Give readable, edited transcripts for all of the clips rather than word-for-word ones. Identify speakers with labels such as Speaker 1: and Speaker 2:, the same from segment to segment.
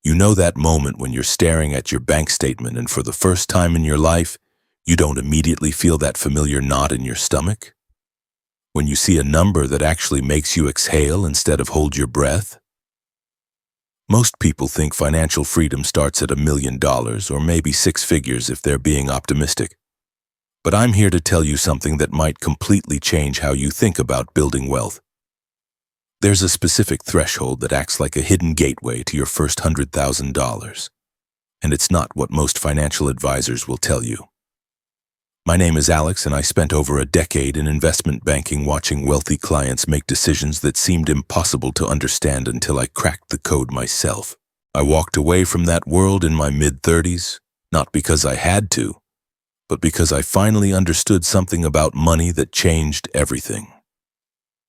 Speaker 1: You know that moment when you're staring at your bank statement and for the first time in your life, you don't immediately feel that familiar knot in your stomach? When you see a number that actually makes you exhale instead of hold your breath? Most people think financial freedom starts at $1 million or maybe 6 figures if they're being optimistic. But I'm here to tell you something that might completely change how you think about building wealth. There's a specific threshold that acts like a hidden gateway to your first $100,000. And it's not what most financial advisors will tell you. My name is Alex, and I spent over a decade in investment banking watching wealthy clients make decisions that seemed impossible to understand until I cracked the code myself. I walked away from that world in my mid-30s, not because I had to, but because I finally understood something about money that changed everything.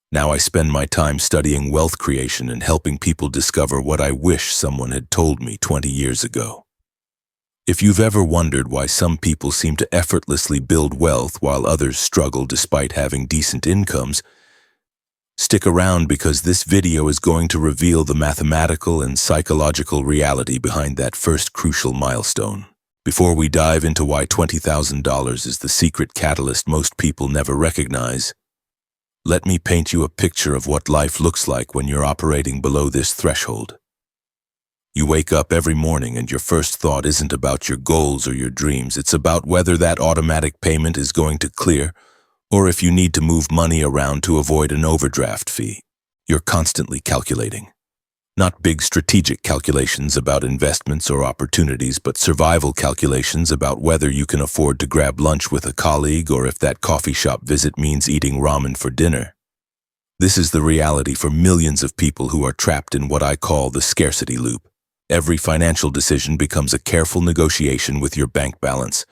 Speaker 1: Now I spend my time studying wealth creation and helping people discover what I wish someone had told me 20 years ago. If you've ever wondered why some people seem to effortlessly build wealth while others struggle despite having decent incomes, stick around because this video is going to reveal the mathematical and psychological reality behind that first crucial milestone. Before we dive into why $20,000 is the secret catalyst most people never recognize, let me paint you a picture of what life looks like when you're operating below this threshold. You wake up every morning and your first thought isn't about your goals or your dreams. It's about whether that automatic payment is going to clear or if you need to move money around to avoid an overdraft fee. You're constantly calculating. Not big strategic calculations about investments or opportunities, but survival calculations about whether you can afford to grab lunch with a colleague or if that coffee shop visit means eating ramen for dinner. This is the reality for millions of people who are trapped in what I call the scarcity loop. Every financial decision becomes a careful negotiation with your bank balance.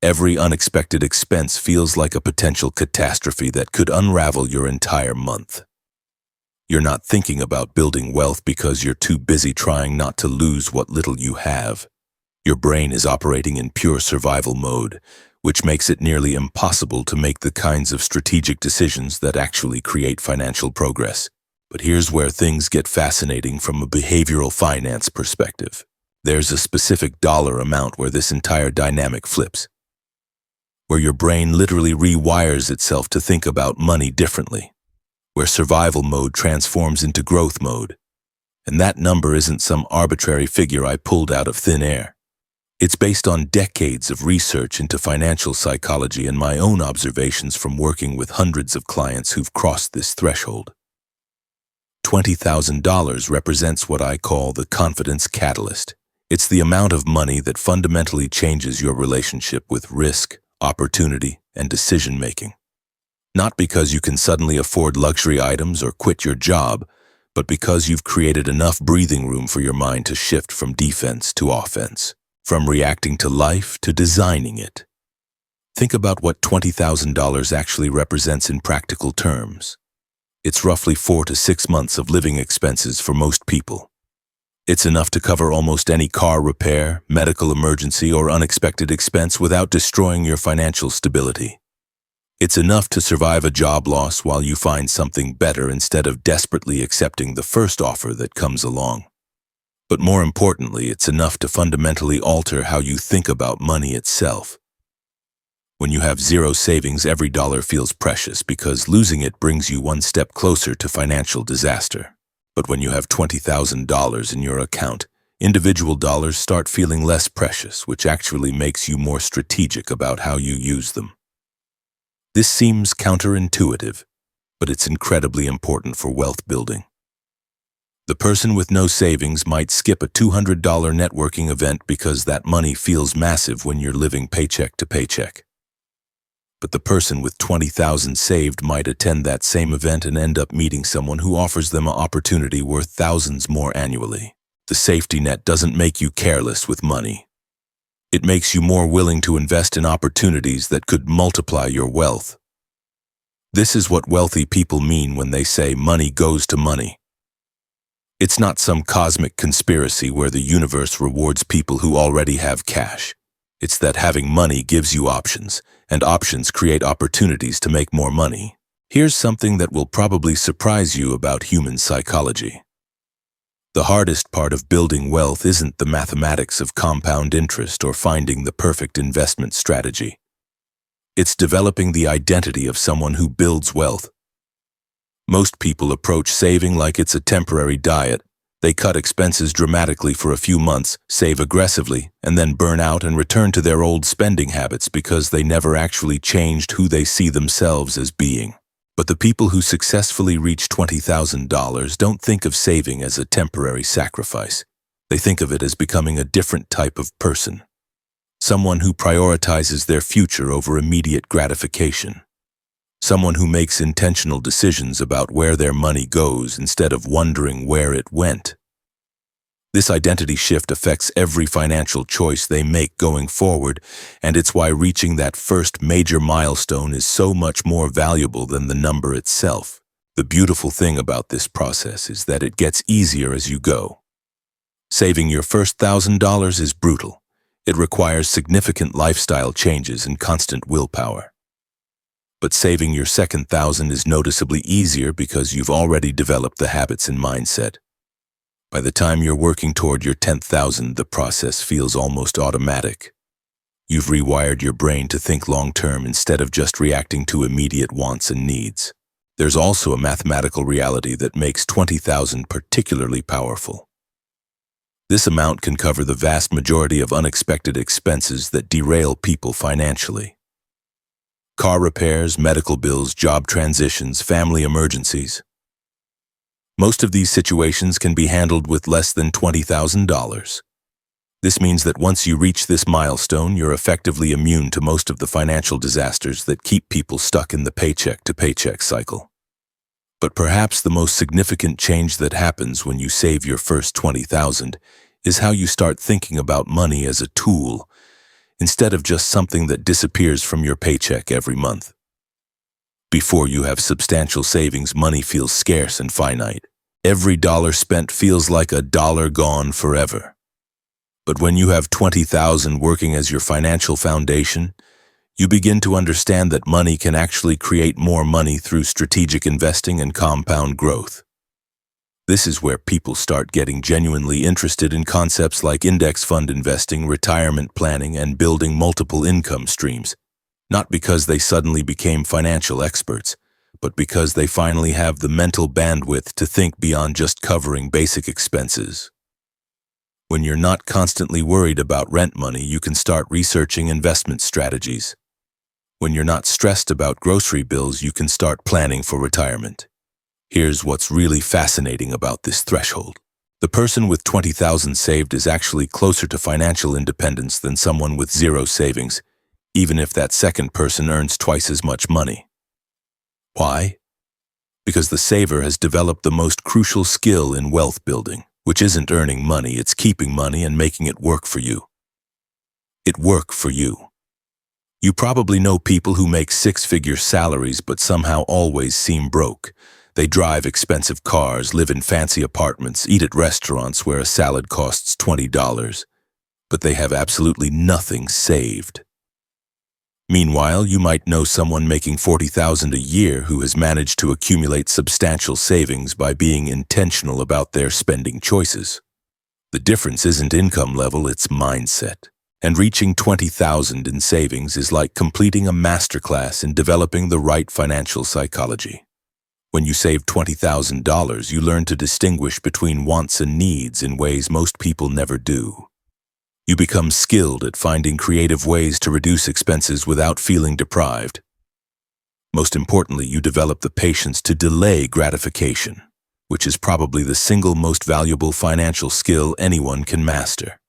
Speaker 1: Every unexpected expense feels like a potential catastrophe that could unravel your entire month. You're not thinking about building wealth because you're too busy trying not to lose what little you have. Your brain is operating in pure survival mode, which makes it nearly impossible to make the kinds of strategic decisions that actually create financial progress. But here's where things get fascinating from a behavioral finance perspective. There's a specific dollar amount where this entire dynamic flips, where your brain literally rewires itself to think about money differently, where survival mode transforms into growth mode. And that number isn't some arbitrary figure I pulled out of thin air. It's based on decades of research into financial psychology and my own observations from working with hundreds of clients who've crossed this threshold. $20,000 represents what I call the confidence catalyst. It's the amount of money that fundamentally changes your relationship with risk, opportunity, and decision-making. Not because you can suddenly afford luxury items or quit your job, but because you've created enough breathing room for your mind to shift from defense to offense, from reacting to life to designing it. Think about what $20,000 actually represents in practical terms. It's roughly 4 to 6 months of living expenses for most people. It's enough to cover almost any car repair, medical emergency, or unexpected expense without destroying your financial stability. It's enough to survive a job loss while you find something better instead of desperately accepting the first offer that comes along. But more importantly, it's enough to fundamentally alter how you think about money itself. When you have zero savings, every dollar feels precious because losing it brings you one step closer to financial disaster. But when you have $20,000 in your account, individual dollars start feeling less precious, which actually makes you more strategic about how you use them. This seems counterintuitive, but it's incredibly important for wealth building. The person with no savings might skip a $200 networking event because that money feels massive when you're living paycheck to paycheck. But the person with $20,000 saved might attend that same event and end up meeting someone who offers them an opportunity worth thousands more annually. The safety net doesn't make you careless with money. It makes you more willing to invest in opportunities that could multiply your wealth. This is what wealthy people mean when they say money goes to money. It's not some cosmic conspiracy where the universe rewards people who already have cash. It's that having money gives you options, and options create opportunities to make more money. Here's something that will probably surprise you about human psychology. The hardest part of building wealth isn't the mathematics of compound interest or finding the perfect investment strategy. It's developing the identity of someone who builds wealth. Most people approach saving like it's a temporary diet. They cut expenses dramatically for a few months, save aggressively, and then burn out and return to their old spending habits because they never actually changed who they see themselves as being. But the people who successfully reach $20,000 don't think of saving as a temporary sacrifice. They think of it as becoming a different type of person. Someone who prioritizes their future over immediate gratification. Someone who makes intentional decisions about where their money goes instead of wondering where it went. This identity shift affects every financial choice they make going forward, and it's why reaching that first major milestone is so much more valuable than the number itself. The beautiful thing about this process is that it gets easier as you go. Saving your first $1,000 is brutal. It requires significant lifestyle changes and constant willpower. But saving your second $1,000 is noticeably easier because you've already developed the habits and mindset. By the time you're working toward your 10,000, the process feels almost automatic. You've rewired your brain to think long-term instead of just reacting to immediate wants and needs. There's also a mathematical reality that makes 20,000 particularly powerful. This amount can cover the vast majority of unexpected expenses that derail people financially. Car repairs, medical bills, job transitions, family emergencies. Most of these situations can be handled with less than $20,000. This means that once you reach this milestone, you're effectively immune to most of the financial disasters that keep people stuck in the paycheck-to-paycheck cycle. But perhaps the most significant change that happens when you save your first $20,000 is how you start thinking about money as a tool, instead of just something that disappears from your paycheck every month. Before you have substantial savings, money feels scarce and finite. Every dollar spent feels like a dollar gone forever. But when you have $20,000 working as your financial foundation, you begin to understand that money can actually create more money through strategic investing and compound growth. This is where people start getting genuinely interested in concepts like index fund investing, retirement planning, and building multiple income streams, not because they suddenly became financial experts, but because they finally have the mental bandwidth to think beyond just covering basic expenses. When you're not constantly worried about rent money, you can start researching investment strategies. When you're not stressed about grocery bills, you can start planning for retirement. Here's what's really fascinating about this threshold. The person with $20,000 saved is actually closer to financial independence than someone with zero savings, even if that second person earns twice as much money. Why? Because the saver has developed the most crucial skill in wealth building, which isn't earning money, it's keeping money and making it work for you. It work for you. You probably know people who make six-figure salaries but somehow always seem broke. They drive expensive cars, live in fancy apartments, eat at restaurants where a salad costs $20, but they have absolutely nothing saved. Meanwhile, you might know someone making $40,000 a year who has managed to accumulate substantial savings by being intentional about their spending choices. The difference isn't income level, it's mindset. And reaching $20,000 in savings is like completing a masterclass in developing the right financial psychology. When you save $20,000, you learn to distinguish between wants and needs in ways most people never do. You become skilled at finding creative ways to reduce expenses without feeling deprived. Most importantly, you develop the patience to delay gratification, which is probably the single most valuable financial skill anyone can master.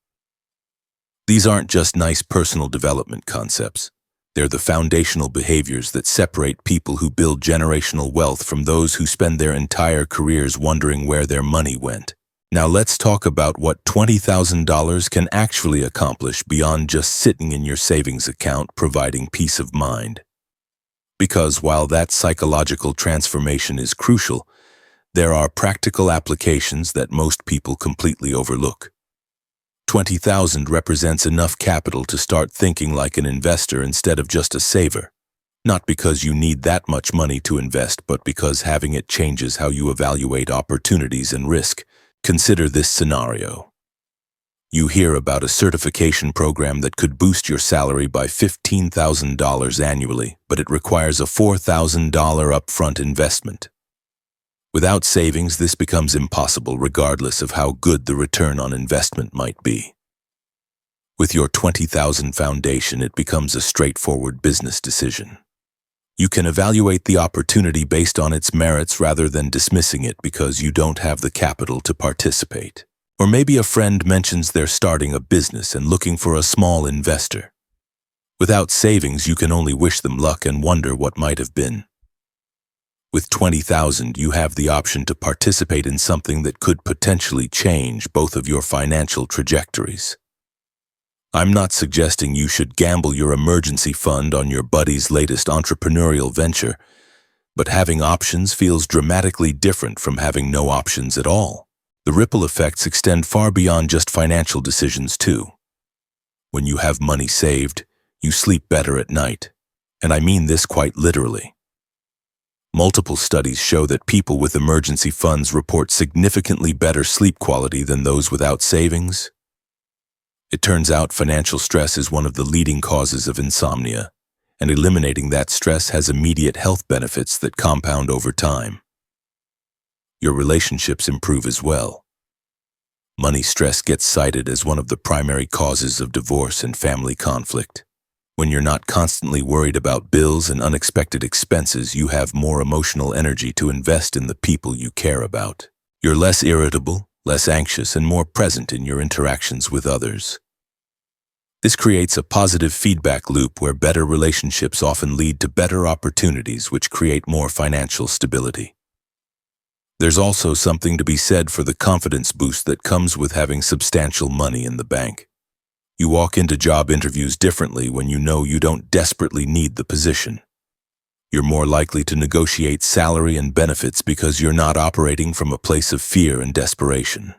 Speaker 1: These aren't just nice personal development concepts. They're the foundational behaviors that separate people who build generational wealth from those who spend their entire careers wondering where their money went. Now let's talk about what $20,000 can actually accomplish beyond just sitting in your savings account providing peace of mind. Because while that psychological transformation is crucial, there are practical applications that most people completely overlook. $20,000 represents enough capital to start thinking like an investor instead of just a saver. Not because you need that much money to invest, but because having it changes how you evaluate opportunities and risk. Consider this scenario. You hear about a certification program that could boost your salary by $15,000 annually, but it requires a $4,000 upfront investment. Without savings, this becomes impossible regardless of how good the return on investment might be. With your $20,000 foundation, it becomes a straightforward business decision. You can evaluate the opportunity based on its merits rather than dismissing it because you don't have the capital to participate. Or maybe a friend mentions they're starting a business and looking for a small investor. Without savings, you can only wish them luck and wonder what might have been. With $20,000, you have the option to participate in something that could potentially change both of your financial trajectories. I'm not suggesting you should gamble your emergency fund on your buddy's latest entrepreneurial venture, but having options feels dramatically different from having no options at all. The ripple effects extend far beyond just financial decisions, too. When you have money saved, you sleep better at night, and I mean this quite literally. Multiple studies show that people with emergency funds report significantly better sleep quality than those without savings. It turns out financial stress is one of the leading causes of insomnia, and eliminating that stress has immediate health benefits that compound over time. Your relationships improve as well. Money stress gets cited as one of the primary causes of divorce and family conflict. When you're not constantly worried about bills and unexpected expenses, you have more emotional energy to invest in the people you care about. You're less irritable, less anxious, and more present in your interactions with others. This creates a positive feedback loop where better relationships often lead to better opportunities, which create more financial stability. There's also something to be said for the confidence boost that comes with having substantial money in the bank. You walk into job interviews differently when you know you don't desperately need the position. You're more likely to negotiate salary and benefits because you're not operating from a place of fear and desperation.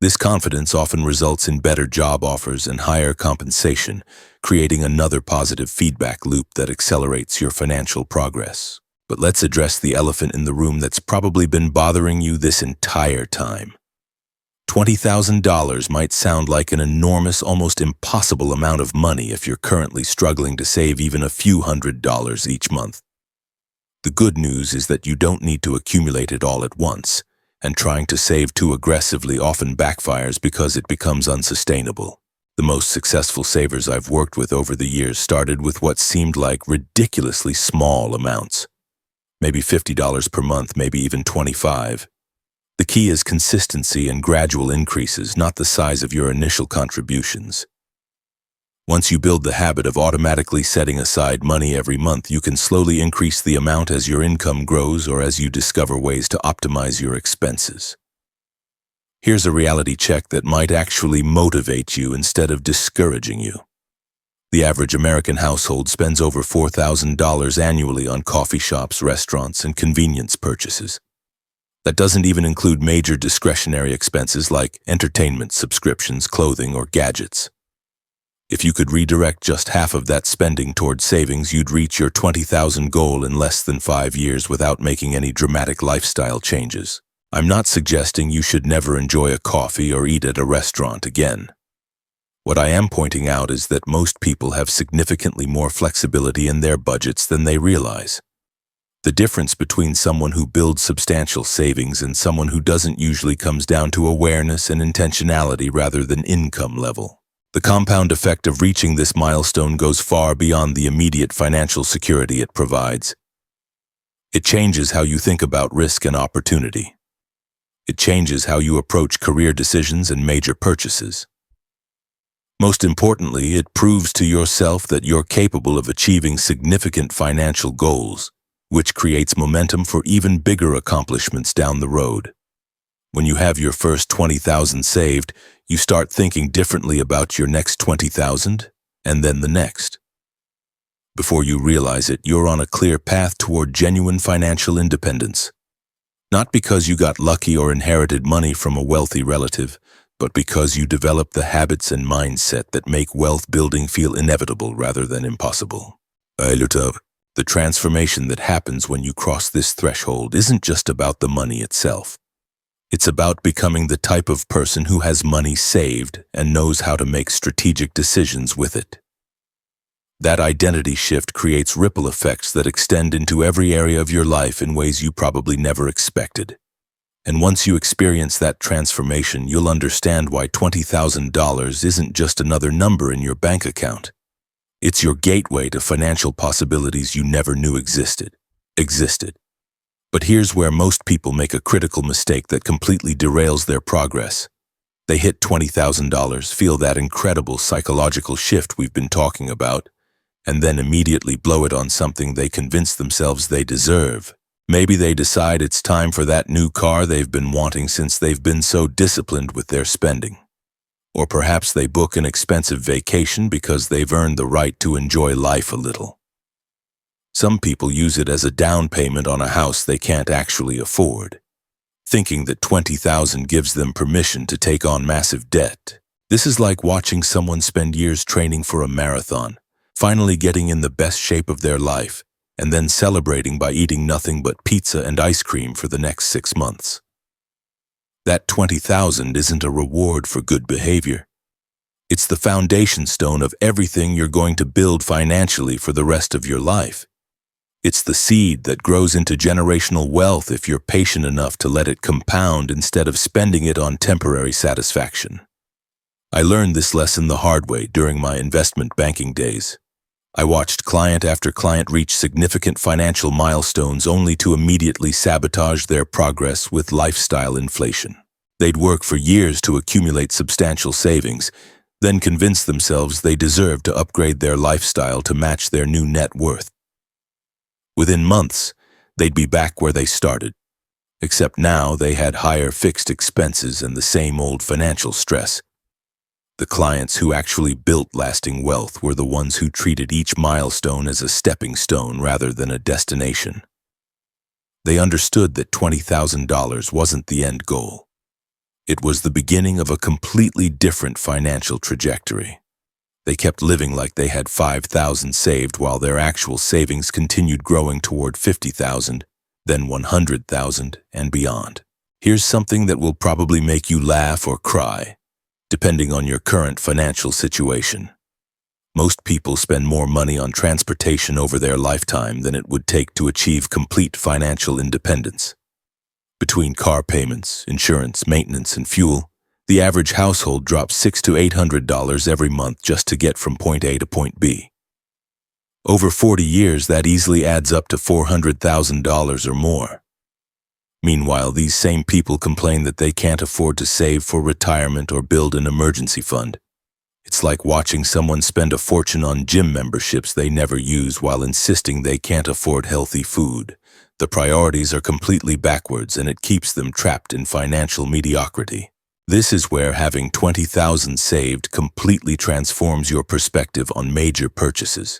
Speaker 1: This confidence often results in better job offers and higher compensation, creating another positive feedback loop that accelerates your financial progress. But let's address the elephant in the room that's probably been bothering you this entire time. $20,000 might sound like an enormous, almost impossible amount of money if you're currently struggling to save even a few $100s each month. The good news is that you don't need to accumulate it all at once, and trying to save too aggressively often backfires because it becomes unsustainable. The most successful savers I've worked with over the years started with what seemed like ridiculously small amounts. Maybe $50 per month, maybe even $25. The key is consistency and gradual increases, not the size of your initial contributions. Once you build the habit of automatically setting aside money every month, you can slowly increase the amount as your income grows or as you discover ways to optimize your expenses. Here's a reality check that might actually motivate you instead of discouraging you. The average American household spends over $4,000 annually on coffee shops, restaurants, and convenience purchases. That doesn't even include major discretionary expenses like entertainment, subscriptions, clothing, or gadgets. If you could redirect just half of that spending toward savings, you'd reach your $20,000 goal in less than 5 years without making any dramatic lifestyle changes. I'm not suggesting you should never enjoy a coffee or eat at a restaurant again. What I am pointing out is that most people have significantly more flexibility in their budgets than they realize. The difference between someone who builds substantial savings and someone who doesn't usually comes down to awareness and intentionality rather than income level. The compound effect of reaching this milestone goes far beyond the immediate financial security it provides. It changes how you think about risk and opportunity. It changes how you approach career decisions and major purchases. Most importantly, it proves to yourself that you're capable of achieving significant financial goals, which creates momentum for even bigger accomplishments down the road. When you have your first $20,000 saved, you start thinking differently about your next $20,000 and then the next. Before you realize it, you're on a clear path toward genuine financial independence. Not because you got lucky or inherited money from a wealthy relative, but because you developed the habits and mindset that make wealth building feel inevitable rather than impossible. The transformation that happens when you cross this threshold isn't just about the money itself. It's about becoming the type of person who has money saved and knows how to make strategic decisions with it. That identity shift creates ripple effects that extend into every area of your life in ways you probably never expected. And once you experience that transformation, you'll understand why $20,000 isn't just another number in your bank account. It's your gateway to financial possibilities you never knew existed. But here's where most people make a critical mistake that completely derails their progress. They hit $20,000, feel that incredible psychological shift we've been talking about, and then immediately blow it on something they convince themselves they deserve. Maybe they decide it's time for that new car they've been wanting since they've been so disciplined with their spending. Or perhaps they book an expensive vacation because they've earned the right to enjoy life a little. Some people use it as a down payment on a house they can't actually afford, thinking that $20,000 gives them permission to take on massive debt. This is like watching someone spend years training for a marathon, finally getting in the best shape of their life, and then celebrating by eating nothing but pizza and ice cream for the next 6 months. That $20,000 isn't a reward for good behavior. It's the foundation stone of everything you're going to build financially for the rest of your life. It's the seed that grows into generational wealth if you're patient enough to let it compound instead of spending it on temporary satisfaction. I learned this lesson the hard way during my investment banking days. I watched client after client reach significant financial milestones only to immediately sabotage their progress with lifestyle inflation. They'd work for years to accumulate substantial savings, then convince themselves they deserved to upgrade their lifestyle to match their new net worth. Within months, they'd be back where they started, except now they had higher fixed expenses and the same old financial stress. The clients who actually built lasting wealth were the ones who treated each milestone as a stepping stone rather than a destination. They understood that $20,000 wasn't the end goal. It was the beginning of a completely different financial trajectory. They kept living like they had $5,000 saved while their actual savings continued growing toward $50,000, then $100,000, and beyond. Here's something that will probably make you laugh or cry, depending on your current financial situation. Most people spend more money on transportation over their lifetime than it would take to achieve complete financial independence. Between car payments, insurance, maintenance, and fuel, the average household drops $600 to $800 every month just to get from point A to point B. Over 40 years, that easily adds up to $400,000 or more. Meanwhile, these same people complain that they can't afford to save for retirement or build an emergency fund. It's like watching someone spend a fortune on gym memberships they never use while insisting they can't afford healthy food. The priorities are completely backwards, and it keeps them trapped in financial mediocrity. This is where having $20,000 saved completely transforms your perspective on major purchases.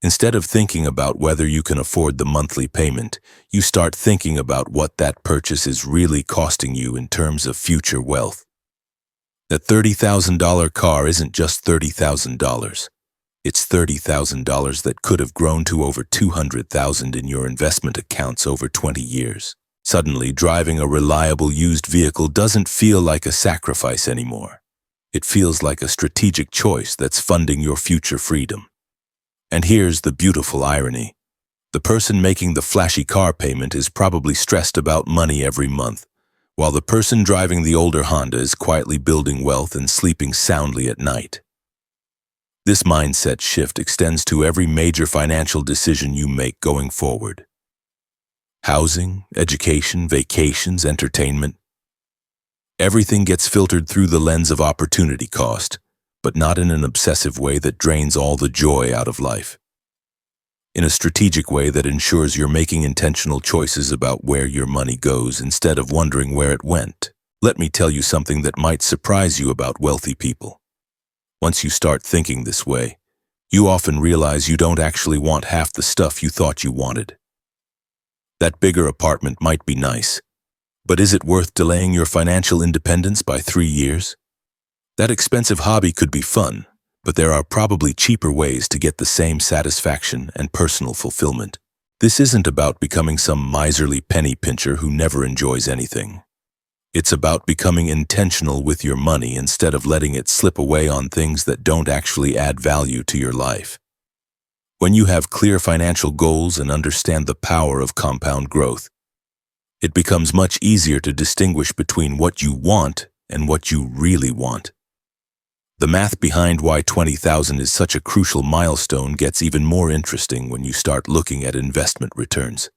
Speaker 1: Instead of thinking about whether you can afford the monthly payment, you start thinking about what that purchase is really costing you in terms of future wealth. That $30,000 car isn't just $30,000. It's $30,000 that could have grown to over $200,000 in your investment accounts over 20 years. Suddenly, driving a reliable used vehicle doesn't feel like a sacrifice anymore. It feels like a strategic choice that's funding your future freedom. And here's the beautiful irony. The person making the flashy car payment is probably stressed about money every month, while the person driving the older Honda is quietly building wealth and sleeping soundly at night. This mindset shift extends to every major financial decision you make going forward. Housing, education, vacations, entertainment. Everything gets filtered through the lens of opportunity cost, but not in an obsessive way that drains all the joy out of life. In a strategic way that ensures you're making intentional choices about where your money goes instead of wondering where it went. Let me tell you something that might surprise you about wealthy people. Once you start thinking this way, you often realize you don't actually want half the stuff you thought you wanted. That bigger apartment might be nice, but is it worth delaying your financial independence by 3 years? That expensive hobby could be fun, but there are probably cheaper ways to get the same satisfaction and personal fulfillment. This isn't about becoming some miserly penny pincher who never enjoys anything. It's about becoming intentional with your money instead of letting it slip away on things that don't actually add value to your life. When you have clear financial goals and understand the power of compound growth, it becomes much easier to distinguish between what you want and what you really want. The math behind why 20,000 is such a crucial milestone gets even more interesting when you start looking at investment returns.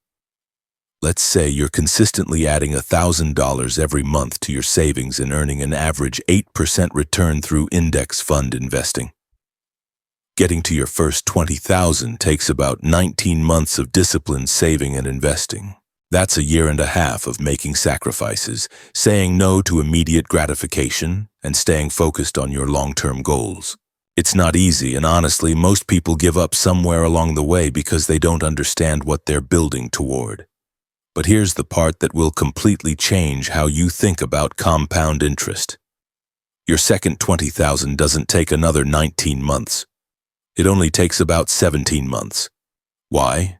Speaker 1: Let's say you're consistently adding $1,000 every month to your savings and earning an average 8% return through index fund investing. Getting to your first 20,000 takes about 19 months of disciplined saving and investing. That's a year and a half of making sacrifices, saying no to immediate gratification, and staying focused on your long-term goals. It's not easy, and honestly, most people give up somewhere along the way because they don't understand what they're building toward. But here's the part that will completely change how you think about compound interest. Your second 20,000 doesn't take another 19 months. It only takes about 17 months. Why?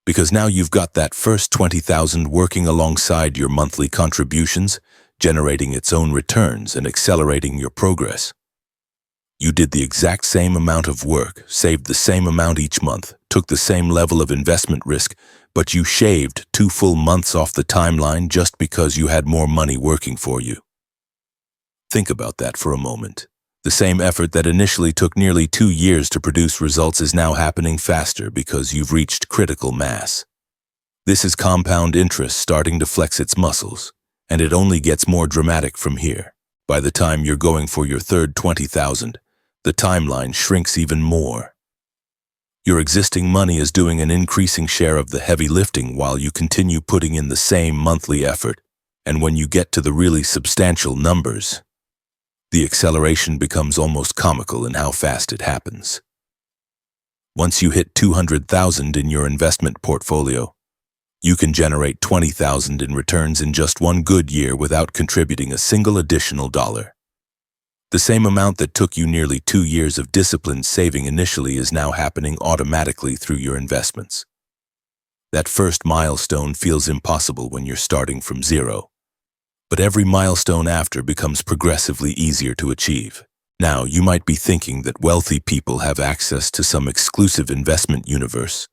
Speaker 1: Because now you've got that first 20,000 working alongside your monthly contributions, generating its own returns and accelerating your progress. You did the exact same amount of work, saved the same amount each month, took the same level of investment risk, but you shaved 2 full months off the timeline just because you had more money working for you. Think about that for a moment. The same effort that initially took nearly 2 years to produce results is now happening faster because you've reached critical mass. This is compound interest starting to flex its muscles, and it only gets more dramatic from here. By the time you're going for your third 20,000, the timeline shrinks even more. Your existing money is doing an increasing share of the heavy lifting while you continue putting in the same monthly effort, and when you get to the really substantial numbers, the acceleration becomes almost comical in how fast it happens. Once you hit 200,000 in your investment portfolio, you can generate 20,000 in returns in just one good year without contributing a single additional dollar. The same amount that took you nearly 2 years of disciplined saving initially is now happening automatically through your investments. That first milestone feels impossible when you're starting from zero, but every milestone after becomes progressively easier to achieve. Now, you might be thinking that wealthy people have access to some exclusive investment universe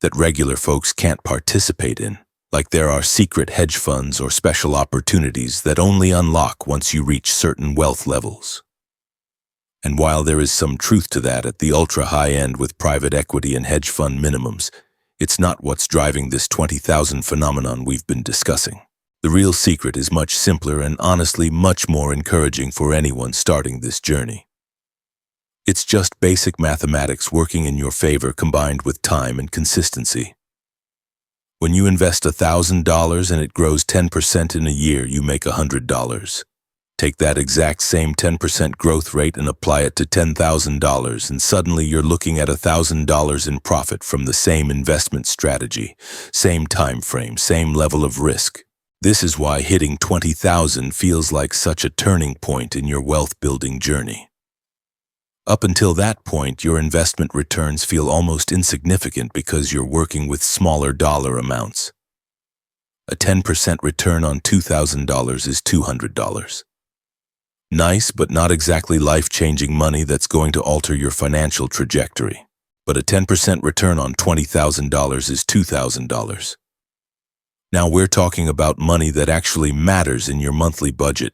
Speaker 1: that regular folks can't participate in, like there are secret hedge funds or special opportunities that only unlock once you reach certain wealth levels. And while there is some truth to that at the ultra-high end with private equity and hedge fund minimums, it's not what's driving this 20,000 phenomenon we've been discussing. The real secret is much simpler and honestly much more encouraging for anyone starting this journey. It's just basic mathematics working in your favor combined with time and consistency. When you invest $1,000 and it grows 10% in a year, you make $100. Take that exact same 10% growth rate and apply it to $10,000, and suddenly you're looking at $1,000 in profit from the same investment strategy, same time frame, same level of risk. This is why hitting 20,000 feels like such a turning point in your wealth-building journey. Up until that point, your investment returns feel almost insignificant because you're working with smaller dollar amounts. A 10% return on $2,000 is $200. Nice, but not exactly life-changing money that's going to alter your financial trajectory. But a 10% return on $20,000 is $2,000. Now we're talking about money that actually matters in your monthly budget.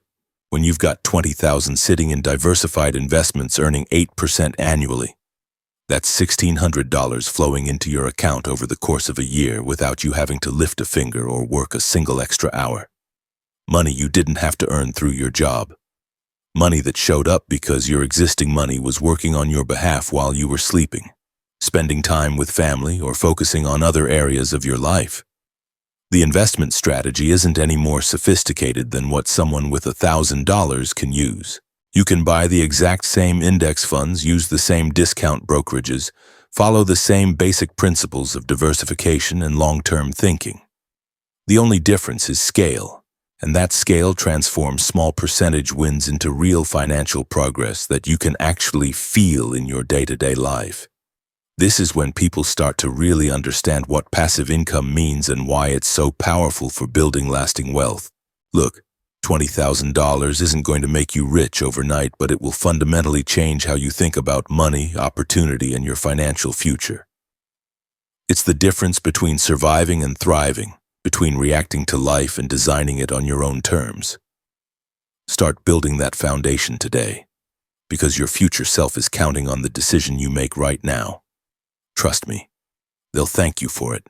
Speaker 1: When you've got 20,000 sitting in diversified investments earning 8% annually, that's $1,600 flowing into your account over the course of a year without you having to lift a finger or work a single extra hour. Money you didn't have to earn through your job. Money that showed up because your existing money was working on your behalf while you were sleeping, spending time with family, or focusing on other areas of your life. The investment strategy isn't any more sophisticated than what someone with $1,000 can use. You can buy the exact same index funds, use the same discount brokerages, follow the same basic principles of diversification and long-term thinking. The only difference is scale, and that scale transforms small percentage wins into real financial progress that you can actually feel in your day-to-day life. This is when people start to really understand what passive income means and why it's so powerful for building lasting wealth. Look, $20,000 isn't going to make you rich overnight, but it will fundamentally change how you think about money, opportunity, and your financial future. It's the difference between surviving and thriving, between reacting to life and designing it on your own terms. Start building that foundation today, because your future self is counting on the decision you make right now. Trust me, they'll thank you for it.